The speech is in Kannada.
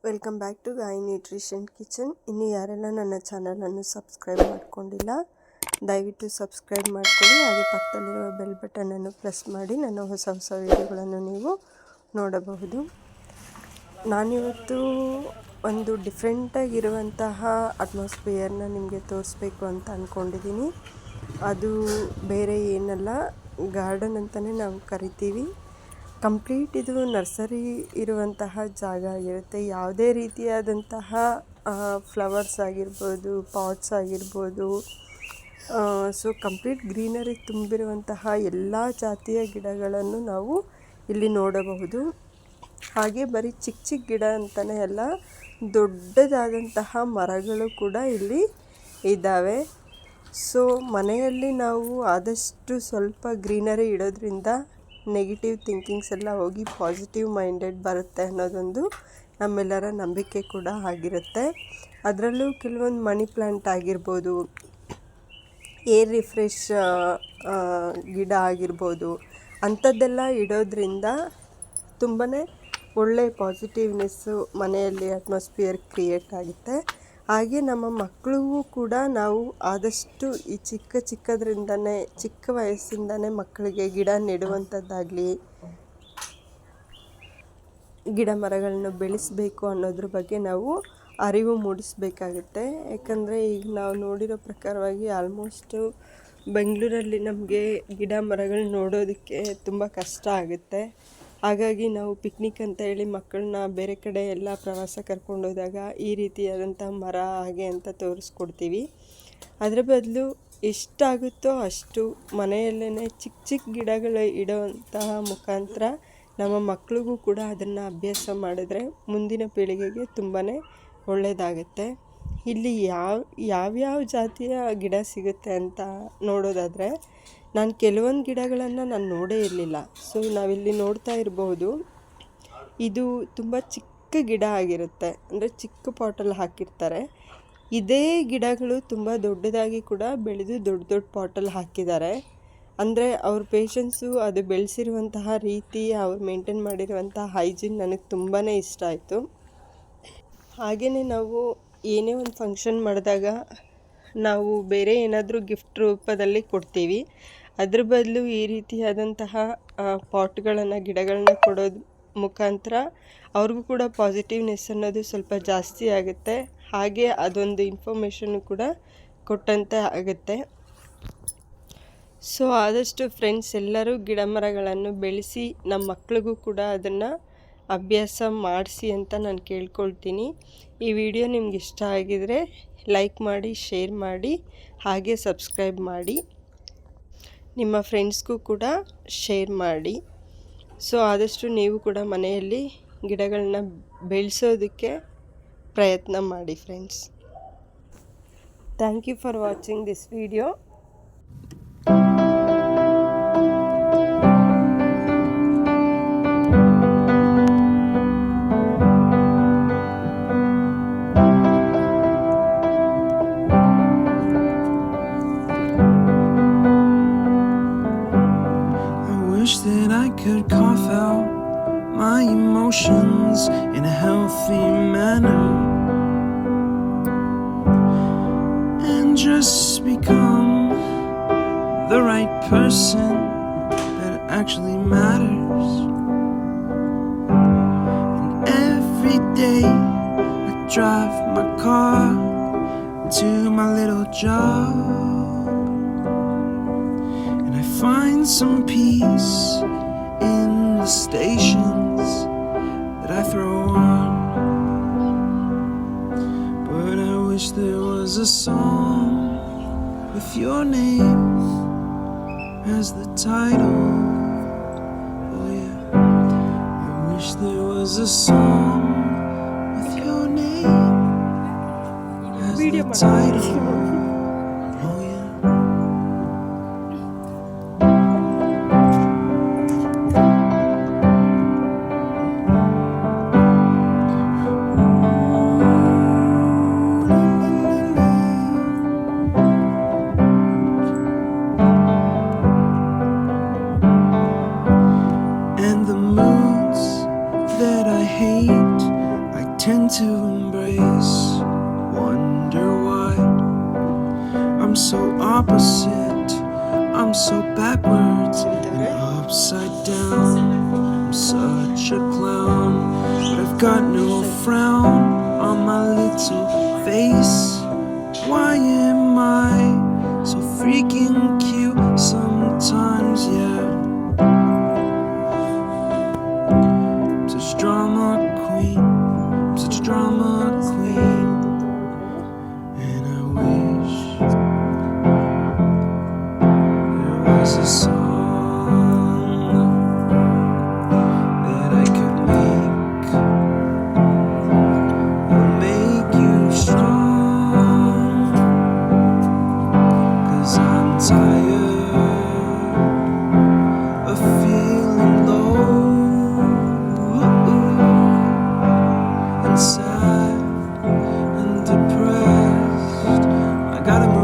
ವೆಲ್ಕಮ್ ಬ್ಯಾಕ್ ಟು ಗಾಯಿ ನ್ಯೂಟ್ರಿಷನ್ ಕಿಚನ್. ಇನ್ನು ಯಾರೆಲ್ಲ ನನ್ನ ಚಾನಲನ್ನು ಸಬ್ಸ್ಕ್ರೈಬ್ ಮಾಡ್ಕೊಂಡಿಲ್ಲ ದಯವಿಟ್ಟು ಸಬ್ಸ್ಕ್ರೈಬ್ ಮಾಡ್ಕೊಳ್ಳಿ, ಹಾಗೆ ಪಕ್ಕದಲ್ಲಿರುವ ಬೆಲ್ ಬಟನನ್ನು ಪ್ರೆಸ್ ಮಾಡಿ ನನ್ನ ಹೊಸ ಹೊಸ ವಿಡಿಯೋಗಳನ್ನು ನೀವು ನೋಡಬಹುದು. ನಾನಿವತ್ತು ಒಂದು ಡಿಫ್ರೆಂಟಾಗಿರುವಂತಹ ಅಟ್ಮಾಸ್ಫಿಯರ್ನ ನಿಮಗೆ ತೋರಿಸ್ಬೇಕು ಅಂತ ಅಂದ್ಕೊಂಡಿದ್ದೀನಿ. ಅದು ಬೇರೆ ಏನಲ್ಲ, ಗಾರ್ಡನ್ ಅಂತಲೇ ನಾವು ಕರಿತೀವಿ. ಕಂಪ್ಲೀಟ್ ಇದು ನರ್ಸರಿ ಇರುವಂತಹ ಜಾಗ ಆಗಿರುತ್ತೆ. ಯಾವುದೇ ರೀತಿಯಾದಂತಹ ಫ್ಲವರ್ಸ್ ಆಗಿರ್ಬೋದು, ಪಾಟ್ಸ್ ಆಗಿರ್ಬೋದು, ಸೊ ಕಂಪ್ಲೀಟ್ ಗ್ರೀನರಿ ತುಂಬಿರುವಂತಹ ಎಲ್ಲ ಜಾತಿಯ ಗಿಡಗಳನ್ನು ನಾವು ಇಲ್ಲಿ ನೋಡಬಹುದು. ಹಾಗೆ ಬರೀ ಚಿಕ್ಕ ಚಿಕ್ಕ ಗಿಡ ಅಂತಲೇ ಅಲ್ಲ, ದೊಡ್ಡದಾದಂತಹ ಮರಗಳು ಕೂಡ ಇಲ್ಲಿ ಇದ್ದಾವೆ. ಸೊ ಮನೆಯಲ್ಲಿ ನಾವು ಆದಷ್ಟು ಸ್ವಲ್ಪ ಗ್ರೀನರಿ ಇಡೋದ್ರಿಂದ ನೆಗೆಟಿವ್ ಥಿಂಕಿಂಗ್ಸ್ ಎಲ್ಲ ಹೋಗಿ ಪಾಸಿಟಿವ್ ಮೈಂಡೆಡ್ ಬರುತ್ತೆ ಅನ್ನೋದೊಂದು ನಮ್ಮೆಲ್ಲರ ನಂಬಿಕೆ ಕೂಡ ಆಗಿರುತ್ತೆ. ಅದರಲ್ಲೂ ಕೆಲವೊಂದು ಮನಿ ಪ್ಲ್ಯಾಂಟ್ ಆಗಿರ್ಬೋದು, ಏರ್ ರಿಫ್ರೆಶ್ ಗಿಡ ಆಗಿರ್ಬೋದು, ಅಂಥದ್ದೆಲ್ಲ ಇಡೋದ್ರಿಂದ ತುಂಬಾ ಒಳ್ಳೆಯ ಪಾಸಿಟಿವ್ನೆಸ್ಸು ಮನೆಯಲ್ಲಿ ಅಟ್ಮಾಸ್ಫಿಯರ್ ಕ್ರಿಯೇಟ್ ಆಗುತ್ತೆ. ಹಾಗೆ ನಮ್ಮ ಮಕ್ಕಳಿಗೂ ಕೂಡ ನಾವು ಆದಷ್ಟು ಈ ಚಿಕ್ಕದ್ರಿಂದನೇ, ಚಿಕ್ಕ ವಯಸ್ಸಿಂದನೇ ಮಕ್ಕಳಿಗೆ ಗಿಡ ನೆಡುವಂಥದ್ದಾಗಲಿ, ಗಿಡ ಮರಗಳನ್ನು ಬೆಳೆಸಬೇಕು ಅನ್ನೋದ್ರ ಬಗ್ಗೆ ನಾವು ಅರಿವು ಮೂಡಿಸಬೇಕಾಗುತ್ತೆ. ಯಾಕಂದರೆ ಈಗ ನಾವು ನೋಡಿರೋ ಪ್ರಕಾರವಾಗಿ ಆಲ್ಮೋಸ್ಟು ಬೆಂಗಳೂರಲ್ಲಿ ನಮಗೆ ಗಿಡ ಮರಗಳು ನೋಡೋದಕ್ಕೆ ತುಂಬ ಕಷ್ಟ ಆಗುತ್ತೆ. ಹಾಗಾಗಿ ನಾವು ಪಿಕ್ನಿಕ್ ಅಂತ ಹೇಳಿ ಮಕ್ಕಳನ್ನ ಬೇರೆ ಕಡೆ ಎಲ್ಲ ಪ್ರವಾಸ ಕರ್ಕೊಂಡೋದಾಗ ಈ ರೀತಿಯಾದಂಥ ಮರ ಹಾಗೆ ಅಂತ ತೋರಿಸ್ಕೊಡ್ತೀವಿ. ಅದರ ಬದಲು ಎಷ್ಟಾಗುತ್ತೋ ಅಷ್ಟು ಮನೆಯಲ್ಲೇ ಚಿಕ್ಕ ಚಿಕ್ಕ ಗಿಡಗಳು ಇಡೋವಂತಹ ಮುಖಾಂತರ ನಮ್ಮ ಮಕ್ಕಳಿಗೂ ಕೂಡ ಅದನ್ನು ಅಭ್ಯಾಸ ಮಾಡಿದ್ರೆ ಮುಂದಿನ ಪೀಳಿಗೆಗೆ ತುಂಬಾ ಒಳ್ಳೆಯದಾಗುತ್ತೆ. ಇಲ್ಲಿ ಯಾವ್ಯಾವ ಜಾತಿಯ ಗಿಡ ಸಿಗುತ್ತೆ ಅಂತ ನೋಡೋದಾದರೆ, ನಾನು ಕೆಲವೊಂದು ಗಿಡಗಳನ್ನು ನಾನು ನೋಡೇ ಇರಲಿಲ್ಲ. ಸೊ ನಾವಿಲ್ಲಿ ನೋಡ್ತಾ ಇರ್ಬೋದು, ಇದು ತುಂಬ ಚಿಕ್ಕ ಗಿಡ ಆಗಿರುತ್ತೆ, ಅಂದರೆ ಚಿಕ್ಕ ಪಾಟಲ್ಲಿ ಹಾಕಿರ್ತಾರೆ. ಇದೇ ಗಿಡಗಳು ತುಂಬ ದೊಡ್ಡದಾಗಿ ಕೂಡ ಬೆಳೆದು ದೊಡ್ಡ ದೊಡ್ಡ ಪಾಟಲ್ಲಿ ಹಾಕಿದ್ದಾರೆ. ಅಂದರೆ ಅವ್ರ ಪೇಷನ್ಸು, ಅದು ಬೆಳೆಸಿರುವಂತಹ ರೀತಿ, ಅವ್ರು ಮೇಂಟೈನ್ ಮಾಡಿರುವಂತಹ ಹೈಜೀನ್ ನನಗೆ ತುಂಬಾ ಇಷ್ಟ ಆಯಿತು. ಹಾಗೆಯೇ ನಾವು ಏನೇ ಒಂದು ಫಂಕ್ಷನ್ ಮಾಡಿದಾಗ ನಾವು ಬೇರೆ ಏನಾದರೂ ಗಿಫ್ಟ್ ರೂಪದಲ್ಲಿ ಕೊಡ್ತೀವಿ. ಅದ್ರ ಬದಲು ಈ ರೀತಿಯಾದಂತಹ ಪಾಟ್ಗಳನ್ನು, ಗಿಡಗಳನ್ನ ಕೊಡೋದು ಮುಖಾಂತರ ಅವ್ರಿಗೂ ಕೂಡ ಪಾಸಿಟಿವ್ನೆಸ್ ಅನ್ನೋದು ಸ್ವಲ್ಪ ಜಾಸ್ತಿ ಆಗುತ್ತೆ. ಹಾಗೆ ಅದೊಂದು ಇನ್ಫಾರ್ಮೇಷನ್ನು ಕೂಡ ಕೊಟ್ಟಂತೆ ಆಗುತ್ತೆ. ಸೊ ಆದಷ್ಟು ಫ್ರೆಂಡ್ಸ್ ಎಲ್ಲರೂ ಗಿಡ ಮರಗಳನ್ನು ಬೆಳೆಸಿ ನಮ್ಮ ಮಕ್ಳಿಗೂ ಕೂಡ ಅದನ್ನು ಅಭ್ಯಾಸ ಮಾಡಿಸಿ ಅಂತ ನಾನು ಕೇಳ್ಕೊಳ್ತೀನಿ. ಈ ವಿಡಿಯೋ ನಿಮ್ಗೆ ಇಷ್ಟ ಆಗಿದರೆ ಲೈಕ್ ಮಾಡಿ, ಶೇರ್ ಮಾಡಿ, ಹಾಗೆ ಸಬ್ಸ್ಕ್ರೈಬ್ ಮಾಡಿ, ನಿಮ್ಮ ಫ್ರೆಂಡ್ಸ್ಗೂ ಕೂಡ ಶೇರ್ ಮಾಡಿ. ಸೊ ಆದಷ್ಟು ನೀವು ಕೂಡ ಮನೆಯಲ್ಲಿ ಗಿಡಗಳನ್ನ ಬೆಳೆಸೋದಕ್ಕೆ ಪ್ರಯತ್ನ ಮಾಡಿ friends. Thank you for watching this video. Wish that I could cough out my emotions in a healthy manner and just become the right person that actually matters. And every day I drive my car to my little job, find some peace in the stations that I throw on. But I wish there was a song with your name as the title. Oh yeah, I wish there was a song with your name as the title. tend to embrace. Wonder why I'm so opposite, I'm so backwards and upside down. I'm such a clown, but I've got no frown on my little face. Why am I so freaking cute sometimes, yeah? I'm such a drama queen, I'm such a drama queen. And I wish there was a song that I could make will make you strong. 'Cause I'm tired of feeling low and sad and depressed. I gotta move